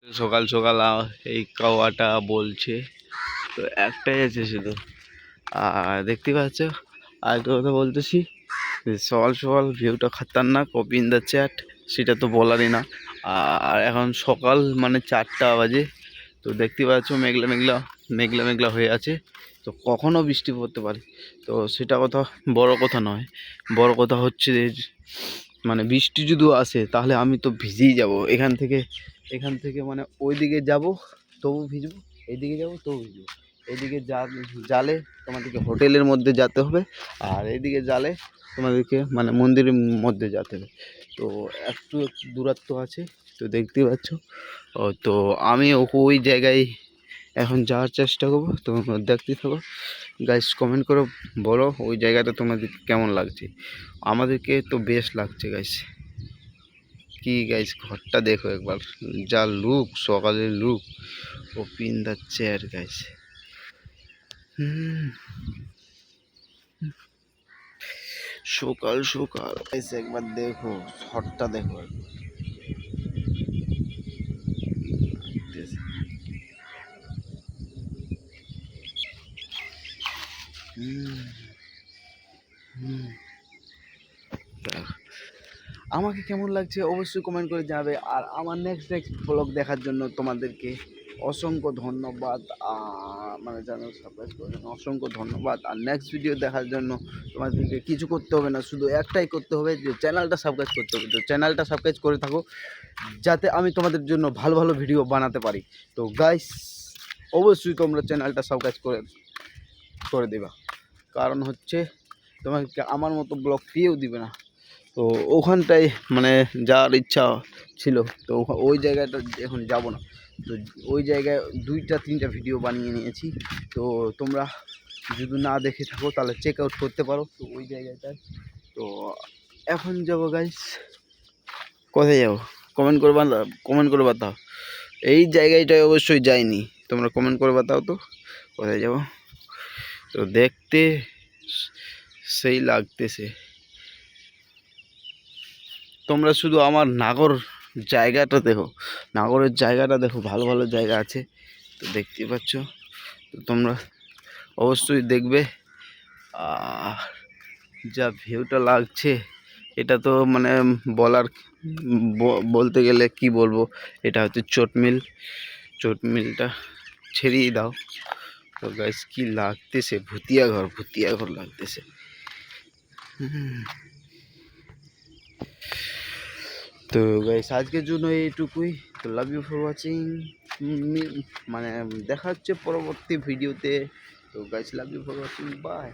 সকাল সকাল এই কাওয়াটা বলছে, তো একটাই আছে শুধু। আর দেখতে পাচ্ছ, আরেকটা কথা বলতেছি, সকাল সকাল ভিউটা খতরনাক, কপি ইন দ্য চ্যাট, সেটা তো বলারই না। আর এখন সকাল মানে 4টা বাজে, তো দেখতে পাচ্ছ মেঘলা মেঘলা মেঘলা মেঘলা হয়ে আছে, তো কখনও বৃষ্টি পড়তে পারে। তো সেটা কথা বড় কথা নয়, বড় কথা হচ্ছে যে মানে বৃষ্টি যদি আসে তাহলে আমি তো ভিজেই যাব। এখান থেকে মানে ওইদিকে যাব তবু ভিজবো, এইদিকে যাব তবু ভিজবো। এইদিকে জালে তোমাদেরকে হোটেলের মধ্যে যেতে হবে, আর এইদিকে জালে তোমাদেরকে মানে মন্দিরের মধ্যে যেতে হবে। তো একটু দূরত্ব আছে, তো দেখতেই পাচ্ছ। তো আমি ওই জায়গায় এখন যাওয়ার চেষ্টা করবো, তো দেখতে থাকো গাইস। কমেন্ট করে বলো ওই জায়গাটা তোমাদের কেমন লাগছে। আমাদেরকে তো বেশ লাগছে গাইস। কি গাইস, ঘরটা দেখো একবার, যা লুক, সকালের look, open the chair guys. সকাল সকাল গাইস একবার দেখো, ঘরটা দেখো। আমাকে কেমন লাগছে অবশ্যই কমেন্ট করে জানাবে। আর আমার নেক্সট ব্লগ দেখার জন্য তোমাদেরকে অসংখ্য ধন্যবাদ। মানে চ্যানেল সাবস্ক্রাইব করার জন্য অসংখ্য ধন্যবাদ। আর নেক্সট ভিডিও দেখার জন্য তোমাদেরকে কিছু করতে হবে না, শুধু একটাই করতে হবে, যে চ্যানেলটা সাবস্ক্রাইব করতে হবে। তো চ্যানেলটা সাবস্ক্রাইব করে থাকো, যাতে আমি তোমাদের জন্য ভালো ভালো ভিডিও বানাতে পারি। তো গাইস অবশ্যই তোমরা চ্যানেলটা সাবস্ক্রাইব করে দেবা, কারণ হচ্ছে তোমাকে আমার মতো ব্লগ কেউ দিবে না। তো ওখানটায় মানে যাওয়ার ইচ্ছা ছিল, তো ওই জায়গাটা এখন যাব না। তো ওই জায়গায় 2-3টা ভিডিও বানিয়ে নিয়েছি, তো তোমরা যদি না দেখে থাকো তাহলে চেক আউট করতে পারো। তো ওই জায়গাটায় তো এখন যাব গাইস। কোথায় যাবো কমেন্ট করে বাতাও। এই জায়গাটায় অবশ্যই যাইনি, তোমরা কমেন্ট করে বাতাও তো কোথায় যাব। তো দেখতে সেই লাগতেছে, তোমরা শুধু আমার নাগর জায়গাটা দেখো, নাগরের জায়গাটা দেখো, ভালো ভালো জায়গা আছে, তো দেখতে পাচ্ছ। তো তোমরা অবশ্যই দেখবে। আর যা ভিউটা লাগছে, এটা তো মানে বলতে গেলে কি বলবো, এটা হচ্ছে চটমিলটা ছেড়েই দাও। তো গাইস কি লাগতেছে, ভুতিয়া ঘর লাগতেছে। তো গাইস আজকের জন্য এইটুকুই। তো লাভ ইউ ফর ওয়াচিং, মানে দেখা হচ্ছে পরবর্তী ভিডিওতে। তো guys love you for watching, by.